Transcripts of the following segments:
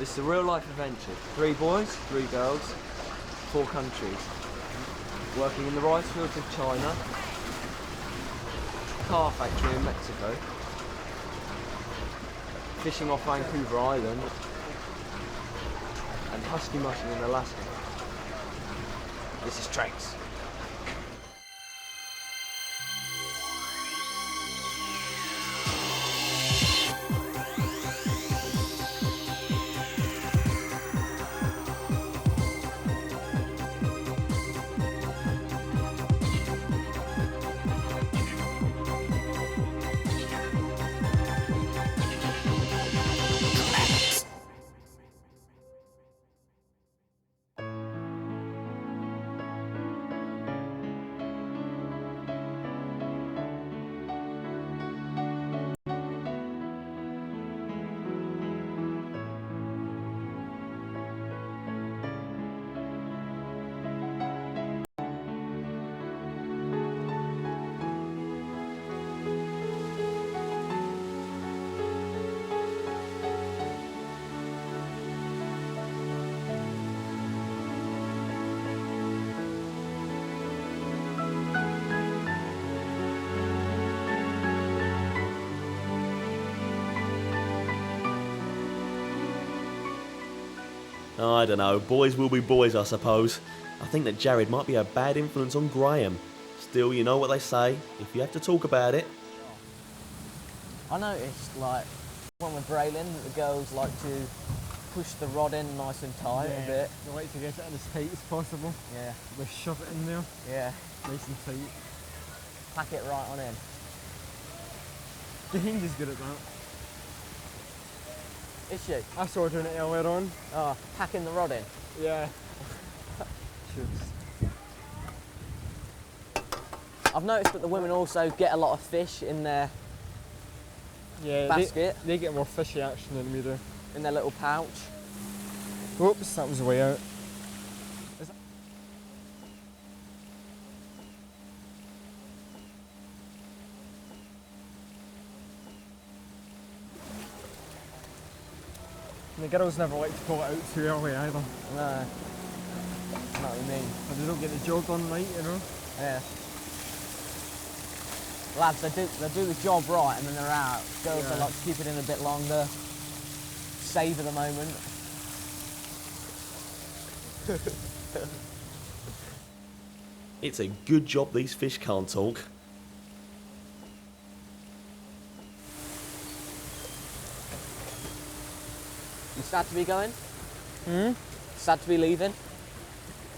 This is a real life adventure. 3 boys, 3 girls, 4 countries. Working in the rice fields of China, car factory in Mexico, fishing off Vancouver Island, and husky mushing in Alaska. This is Trex. I don't know, boys will be boys, I suppose. I think that Jarrod might be a bad influence on Graham. Still, you know what they say, if you have to talk about it. I noticed, like, when we're brailing, that the girls like to push the rod in nice and tight a bit. They like to get it in as tight as possible. Yeah. They shove it in there. Yeah. Nice and tight. Pack it right on in. Kehinde's good at that. Is she? I saw her doing it earlier on. Oh, packing the rod in? Yeah. I've noticed that the women also get a lot of fish in their basket. They get more fishy action than we do. In their little pouch. Oops, that was the way out. And the girls never like to pull it out too early either. No. I know what you mean. But they don't get the job done right, you know? Yeah. Lads, they do the job right and then they're out. Girls, they like to keep it in a bit longer. Savour the moment. It's a good job these fish can't talk. You sad to be going? Hmm? Sad to be leaving?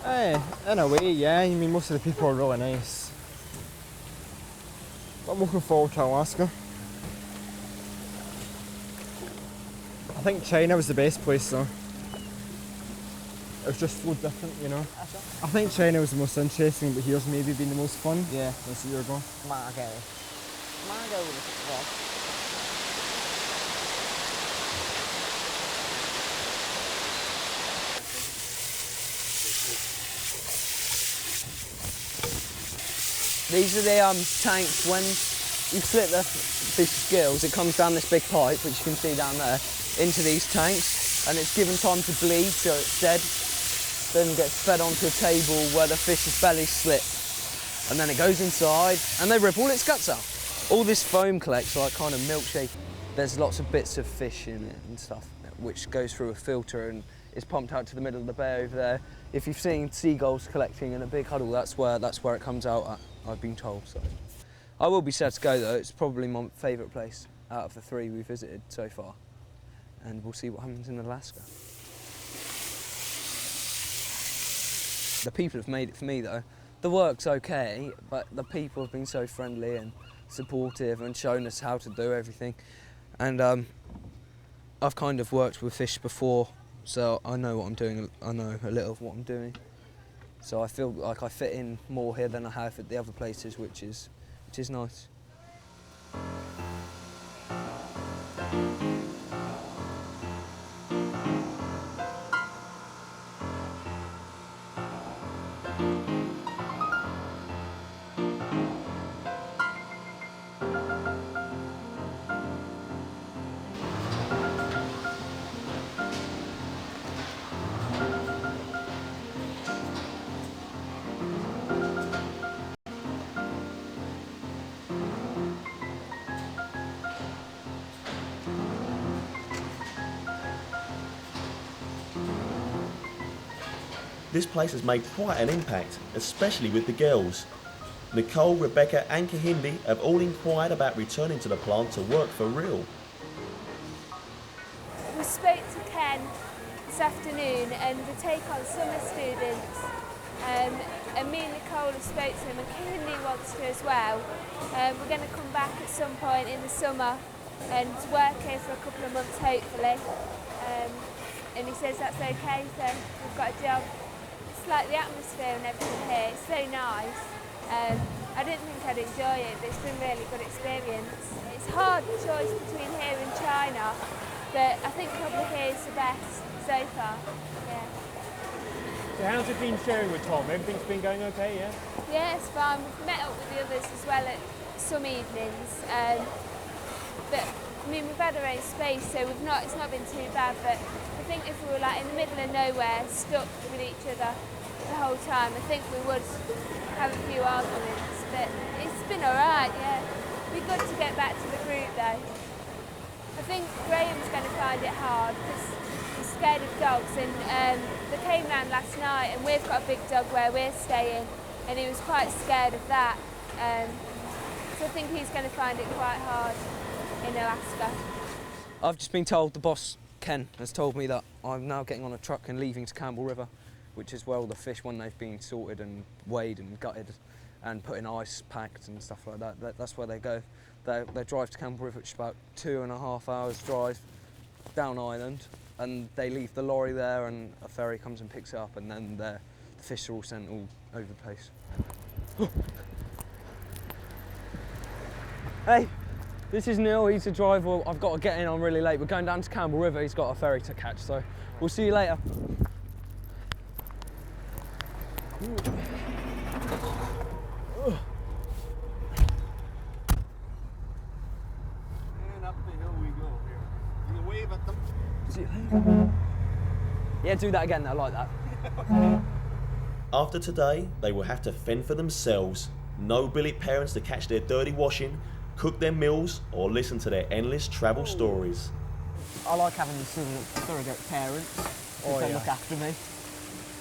In a way, yeah. I mean, most of the people are really nice. But I'm looking forward to Alaska. I think China was the best place though. It was just so different, you know. I think China was the most interesting, but here's maybe been the most fun. Yeah. That's where you're going. Margo. Margo with the rod. These are the tanks. When you slip the fish gills, it comes down this big pipe, which you can see down there, into these tanks, and it's given time to bleed, so it's dead. Then gets fed onto a table where the fish's belly slits, and then it goes inside, and they rip all its guts out. All this foam collects like kind of milkshake. There's lots of bits of fish in it and stuff, which goes through a filter and is pumped out to the middle of the bay over there. If you've seen seagulls collecting in a big huddle, that's where it comes out at, I've been told. So I will be sad to go though. It's probably my favourite place out of the 3 we've visited so far, and we'll see what happens in Alaska. The people have made it for me though. The work's okay, but the people have been so friendly and supportive and shown us how to do everything. And I've kind of worked with fish before, so I know what I'm doing. I know a little of what I'm doing. So I feel like I fit in more here than I have at the other places, which is nice. This place has made quite an impact, especially with the girls. Nicole, Rebecca and Kehinde have all inquired about returning to the plant to work for real. We spoke to Ken this afternoon and we take on summer students. And me and Nicole have spoke to him and Kehinde wants to as well. We're going to come back at some point in the summer and work here for a couple of months hopefully. And he says that's okay, so we've got a job. It's like the atmosphere and everything here, it's so nice. I didn't think I'd enjoy it, but it's been a really good experience. It's a hard choice between here and China, but I think probably here is the best so far. Yeah. So how's it been sharing with Tom? Everything's been going okay, yeah? Yeah, it's fine. We've met up with the others as well at some evenings. But I mean, we've had our own space, so it's not been too bad. But I think if we were like in the middle of nowhere, stuck with each other the whole time, I think we would have a few arguments. But it's been all right, yeah. It'd be good to get back to the group though. I think Graham's going to find it hard because he's scared of dogs, and they came round last night, and we've got a big dog where we're staying, and he was quite scared of that. So I think he's going to find it quite hard in Alaska. I've just been told, the boss, Ken, has told me that I'm now getting on a truck and leaving to Campbell River, which is where all the fish, when they've been sorted and weighed and gutted and put in ice packed and stuff like that, that's where they go. They drive to Campbell River, which is about 2.5 hours drive down island, and they leave the lorry there and a ferry comes and picks it up, and then the fish are all sent all over the place. Hey, this is Neil, he's the driver. I've got to get in, I'm really late. We're going down to Campbell River, he's got a ferry to catch, so we'll see you later. And up the hill we go here. You can wave at them. See you later. Yeah, do that again, I like that. After today, they will have to fend for themselves. No billet parents to catch their dirty washing, cook their meals, or listen to their endless travel stories. I like having the surrogate parents because they look after me.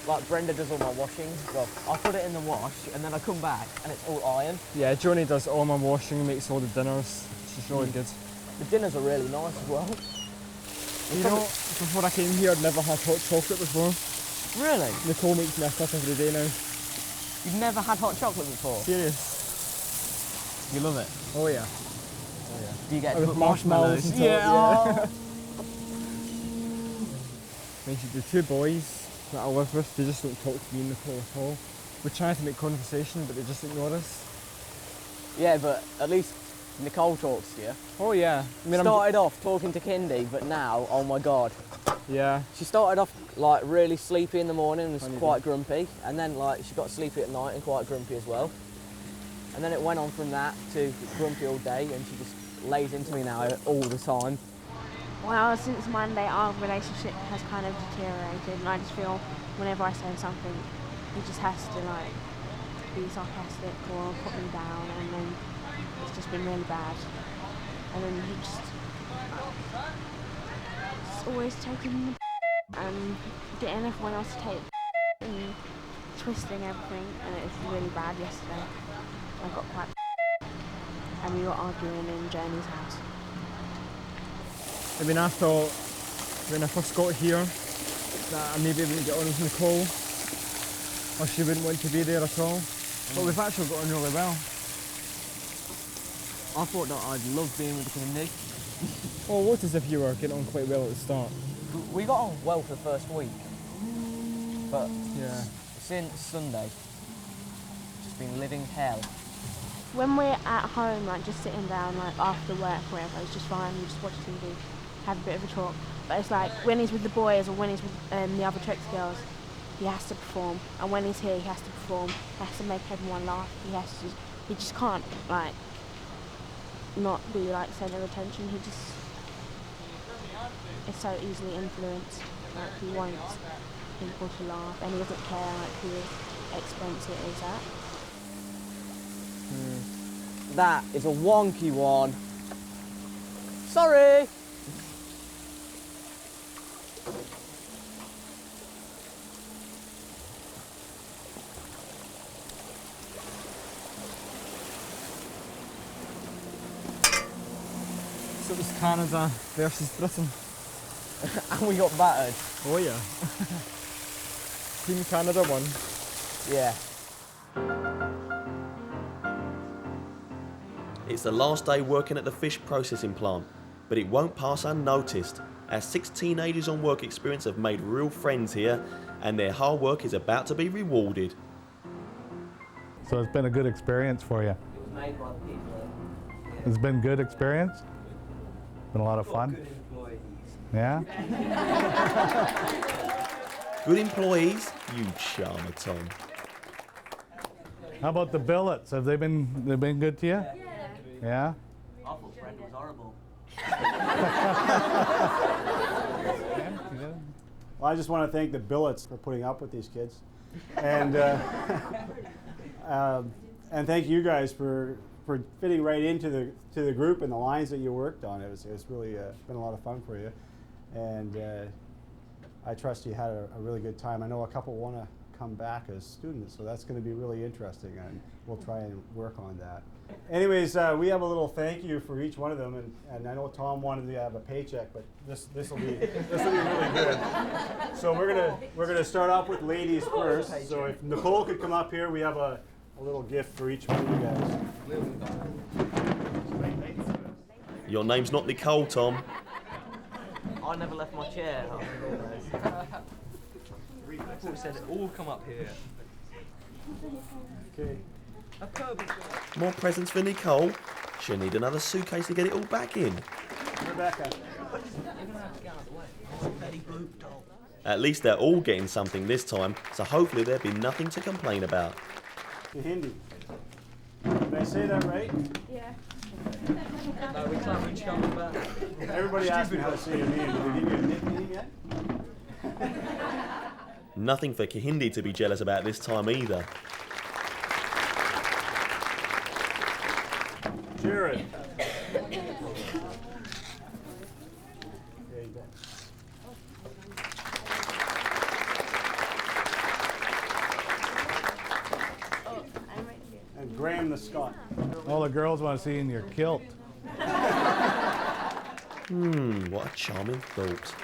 Like Brenda does all my washing. Well, I put it in the wash and then I come back and it's all iron. Yeah, Joni does all my washing, makes all the dinners. She's really good. The dinners are really nice as well. You know, before I came here, I'd never had hot chocolate before. Really? Nicole makes me a cup every day now. You've never had hot chocolate before? Serious. You love it? Oh yeah. Do you get to With put marshmallows and Yeah. top, Mentioned the two boys that I live with, they just don't talk to me and Nicole at all. We're trying to make conversation, but they just ignore us. Yeah, but at least Nicole talks to you. Oh yeah. I mean, Started off talking to Kehinde, but now, oh my god. yeah. She started off like really sleepy in the morning and was Funny quite grumpy, and then like she got sleepy at night and quite grumpy as well. And then it went on from that to grumpy all day, and she just lays into me now all the time. Well, since Monday, our relationship has kind of deteriorated, and I just feel whenever I say something, he just has to like be sarcastic or put me down, and then it's just been really bad. And then he just always taking the and getting everyone else to take and twisting everything, and it was really bad yesterday. I got quite and we were arguing in Journey's house. I mean, I thought when I first got here that I maybe wouldn't get on with Nicole, or she wouldn't want to be there at all. But we've actually got on really well. I thought that I'd love being with Kehinde. Well, it looked as if you were getting on quite well at the start. We got on well for the first week, but Yeah. since Sunday, it's just been living hell. When we're at home, like just sitting down, like after work, wherever, it's just fine. We just watch TV, have a bit of a talk. But it's like when he's with the boys or when he's with the other Trex girls, he has to perform. And when he's here, he has to perform. He has to make everyone laugh. He just can't like not be like centre of attention. He just is so easily influenced. Like he wants people to laugh, and he doesn't care like who expense it is at. That is a wonky one. Sorry! Canada versus Britain. And we got battered. Oh yeah. Team Canada won. Yeah. It's the last day working at the fish processing plant, but it won't pass unnoticed, as 6 teenagers on work experience have made real friends here, and their hard work is about to be rewarded. So it's been a good experience for you. It was made by the people. It's been good experience. Been a lot of fun. Good employees. Yeah. Good employees? You charmer, Tom. How about the billets? Have they been good to you? Yeah. I thought Brenda was horrible. Well, I just want to thank the billets for putting up with these kids, and and thank you guys for fitting right into the group and the lines that you worked on. It's really been a lot of fun for you, and I trust you had a really good time. I know a couple want to come back as students, so that's going to be really interesting, and we'll try and work on that. Anyways, we have a little thank you for each one of them, and I know Tom wanted to have a paycheck, but this will be really good. So we're gonna start off with ladies first. So if Nicole could come up here, we have a little gift for each one of you guys. Your name's not Nicole, Tom. I never left my chair. Paul said it all come up here. Okay. More presents for Nicole? She'll need another suitcase to get it all back in. Rebecca. At least they're all getting something this time, so hopefully there'll be nothing to complain about. Kehinde. Did I say that right? Yeah. No, we can't reach coming back. Everybody asked me how to say your name. Did I give you a nickname yet? Nothing for Kehinde to be jealous about this time either. Jarrod. And Graham the Scot. All the girls want to see you in your kilt. What a charming thought.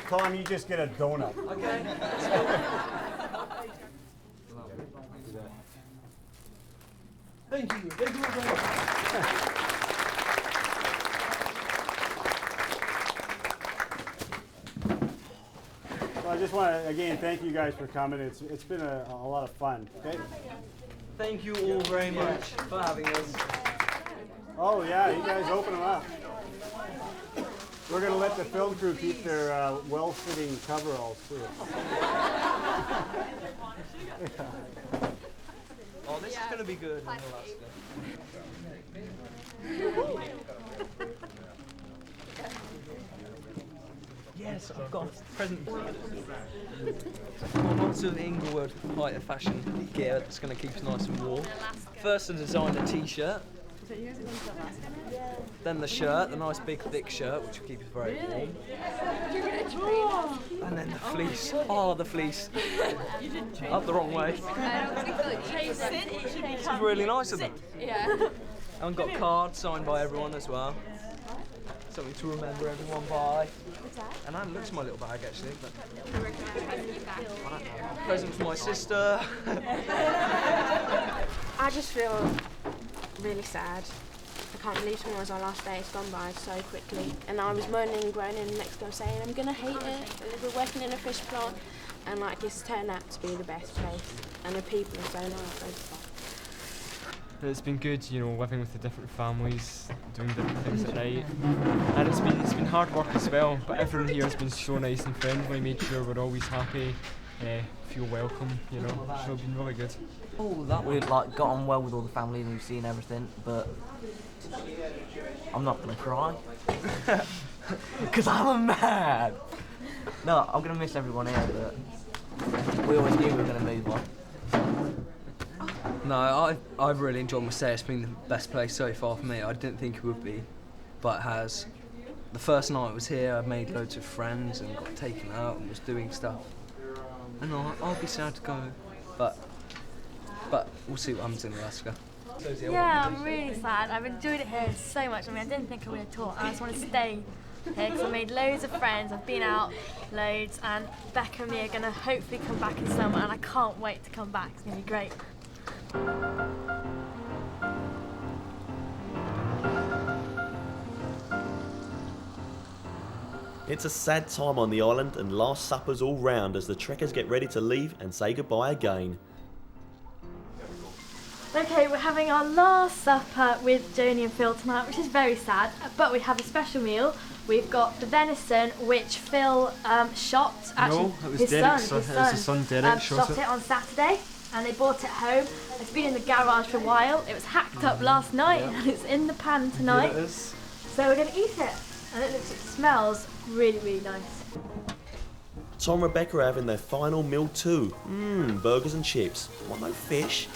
Tom, you just get a donut. Okay. Thank you. Thank you very much. So I just want to again thank you guys for coming. It's been a lot of fun. Okay. Thank you all very much for having us. Oh yeah, you guys open them up. We're gonna let the film crew keep their well-fitting coveralls too. Oh, this is going to be good in Alaska. Yes, I've got a present. Lots of Inglewood height of fashion gear that's going to keep us nice and warm. First, a designer t-shirt. Then the shirt, the nice big thick shirt, which will keep us very warm. And then the fleece. Oh, the fleece. Up the wrong way. This is really nice of them. Yeah. And got cards signed by everyone as well. Something to remember everyone by. And I haven't looked at my little bag actually. But present for my sister. I just feel really sad. I can't believe tomorrow was our last day. It's gone by so quickly. And I was moaning and groaning next door saying, I'm going to hate it. We're working in a fish plant. And like, it's turned out to be the best place. And the people are so nice. It's been good, you know, living with the different families, doing different things at night. And it's been hard work as well, but everyone here has been so nice and friendly, made sure we're always happy, feel welcome, you know, so it's been really good. Oh, that we've like got on well with all the family and we've seen everything, but I'm not gonna cry because I'm mad. No, I'm gonna miss everyone here, but we always knew we were gonna move on. No, I've really enjoyed my stay. It's been the best place so far for me. I didn't think it would be, but it has. The first night I was here, I made loads of friends and got taken out and was doing stuff. And I'll be sad to go, but we'll see what happens in Alaska. Yeah, I'm really sad. I've enjoyed it here so much. I mean, I didn't think I would at all. I just want to stay here because I made loads of friends. I've been out loads, and Becca and me are going to hopefully come back in summer, and I can't wait to come back. It's going to be great. It's a sad time on the island and last suppers all round as the trekkers get ready to leave and say goodbye again. Okay, we're having our last supper with Joni and Phil tonight, which is very sad, but we have a special meal. We've got the venison, which Phil shot. Actually, No, it was his Derek's son, son. It was his son, Derek shot it on Saturday, and they brought it home. It's been in the garage for a while. It was hacked up last night, and it's in the pan tonight. Here it is. So we're going to eat it, and it smells really, really nice. Tom and Rebecca are having their final meal too. Burgers and chips. Want no fish?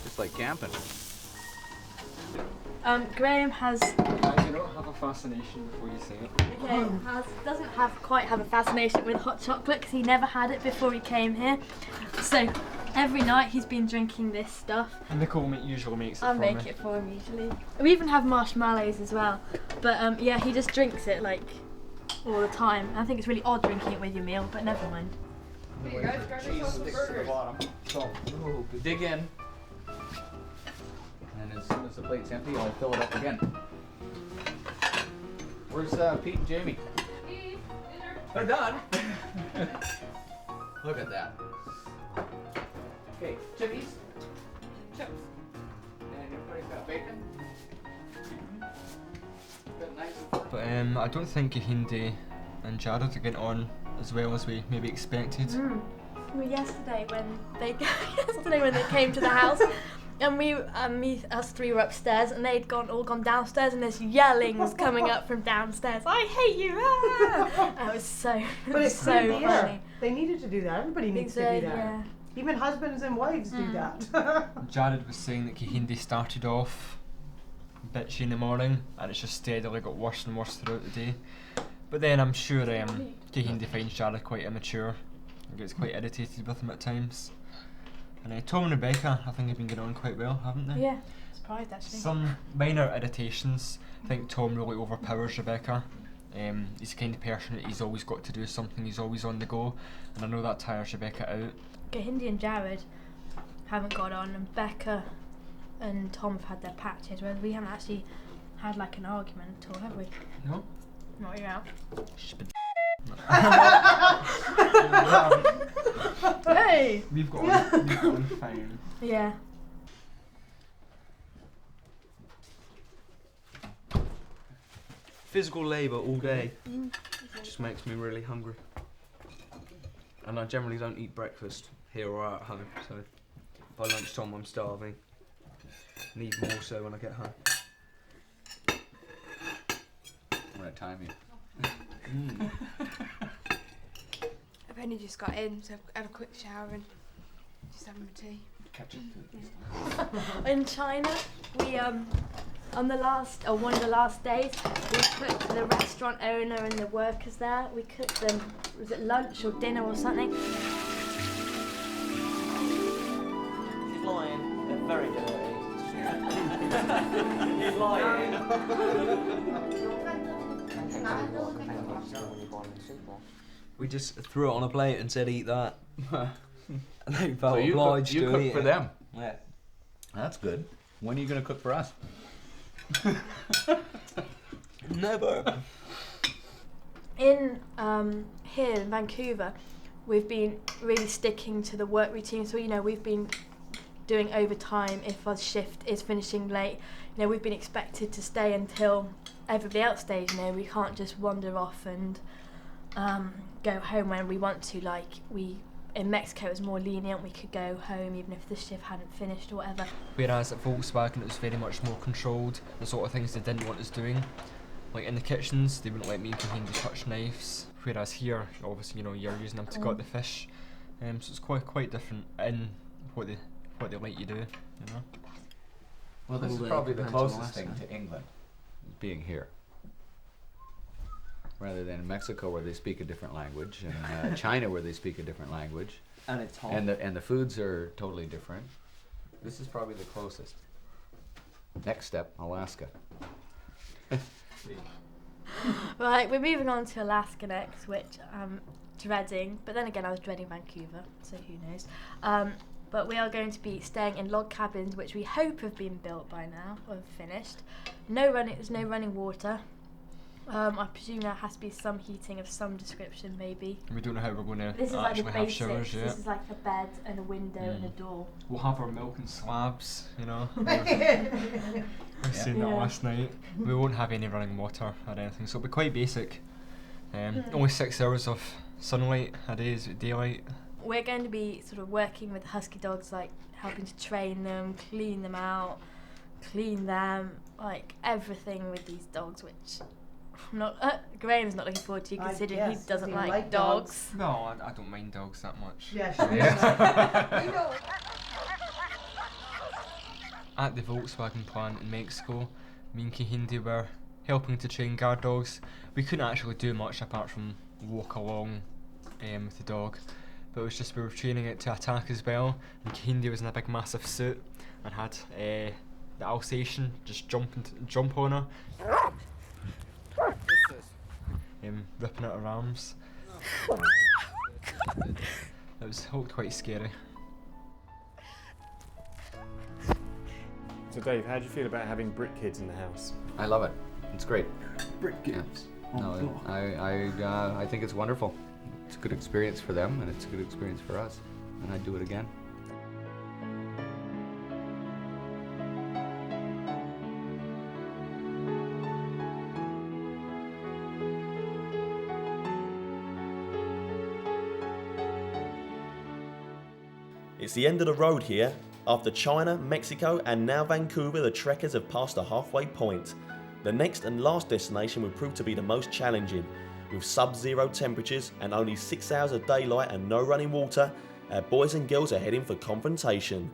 It's like camping. Graham has. You don't have a fascination before you say it. Okay, doesn't quite have a fascination with hot chocolate because he never had it before he came here. So every night he's been drinking this stuff. And Nicole usually makes it I'll for make me. it for him usually. We even have marshmallows as well. But yeah, he just drinks it like all the time. I think it's really odd drinking it with your meal, but never mind. Hey guys, grab yourself some burgers. So, dig in. And as soon as the plate's empty, I'll fill it up again. Where's Pete and Jamie? They're done. Look at that. Okay, chippies. Chips. And everybody's got bacon. Got nice. But I don't think Kehinde and Jarrod are getting on as well as we maybe expected. Well, yesterday when they came to the house, and us three were upstairs, and they'd all gone downstairs, and this yelling was coming up from downstairs. I hate you! Ah! It was so, But it's so clear the air. funny. They needed to do that. Everybody needs to do that. Yeah. Even husbands and wives do that. Jarrod was saying that Kehinde started off bitchy in the morning, and it's just steadily got worse and worse throughout the day. But then I'm sure Kehinde finds Jarrod quite immature and gets quite irritated with him at times. And Tom and Rebecca, I think, have been getting on quite well, haven't they? Yeah, surprised actually. Some minor irritations. I think Tom really overpowers Rebecca. He's the kind of person that he's always got to do something, he's always on the go, and I know that tires Rebecca out. Kehinde and Jarrod haven't got on, and Becca and Tom have had their patches, whereas we haven't actually had like an argument at all, have we? No. Not yet. Hey! We've got on fine. Yeah. Physical labour all day just makes me really hungry. And I generally don't eat breakfast here or at home, so by lunchtime I'm starving. And even more so when I get home. I'm gonna time you. I've only just got in, so I've had a quick shower and just having my tea. Catch up to it. In China, we on the last one of the last days, we cooked the restaurant owner and the workers there. We cooked them. Was it lunch or dinner or something? He's lying. They're very dirty. He's lying. We just threw it on a plate and said eat that. And they felt So you obliged cook, to cook eat for it. them. Yeah. That's good. When are you gonna cook for us? Never. In here in Vancouver, we've been really sticking to the work routine. So we've been doing overtime if our shift is finishing late. We've been expected to stay until everybody else stays. We can't just wander off and go home when we want to. Like in Mexico, it was more lenient. We could go home even if the shift hadn't finished or whatever. Whereas at Volkswagen, it was very much more controlled. The sort of things they didn't want us doing. Like in the kitchens, they wouldn't let me and Kehinde touch knives. Whereas here, obviously, you're using them to gut the fish. So it's quite different in what they let you do. Well, this is probably the closest thing to England, being here. rather than Mexico where they speak a different language, and China where they speak a different language. And it's hot. And the foods are totally different. This is probably the closest. Next step, Alaska. Right, we're moving on to Alaska next, which I'm dreading. But then again, I was dreading Vancouver, so who knows. But we are going to be staying in log cabins, which we hope have been built by now or finished. There's no running water. I presume there has to be some heating of some description, maybe. We don't know how we're going to This is like the actually have basics. showers yet. This is like a bed and a window and a door. We'll have our milk and slabs, you know. I seen that Yeah. last night. We won't have any running water or anything, so it'll be quite basic. Only 6 hours of sunlight a day is daylight. We're going to be sort of working with husky dogs, like helping to train them, clean them out, clean them, like everything with these dogs, which I'm not. Graham's not looking forward to, considering he doesn't like dogs. No, I don't mind dogs that much. Yes. At the Volkswagen plant in Mexico, me and Kehinde were helping to train guard dogs. We couldn't actually do much apart from walk along with the dog, but it was just we were training it to attack as well, and Kehinde was in a big massive suit and had the Alsatian just jump on her, ripping out her arms. It looked quite scary. So Dave, how do you feel about having Brit kids in the house? I love it. It's great. Brit kids. Yeah. No, I think it's wonderful. It's a good experience for them, and it's a good experience for us. And I'd do it again. It's the end of the road here. After China, Mexico and now Vancouver, the trekkers have passed the halfway point. The next and last destination will prove to be the most challenging. With sub-zero temperatures and only 6 hours of daylight and no running water, our boys and girls are heading for confrontation.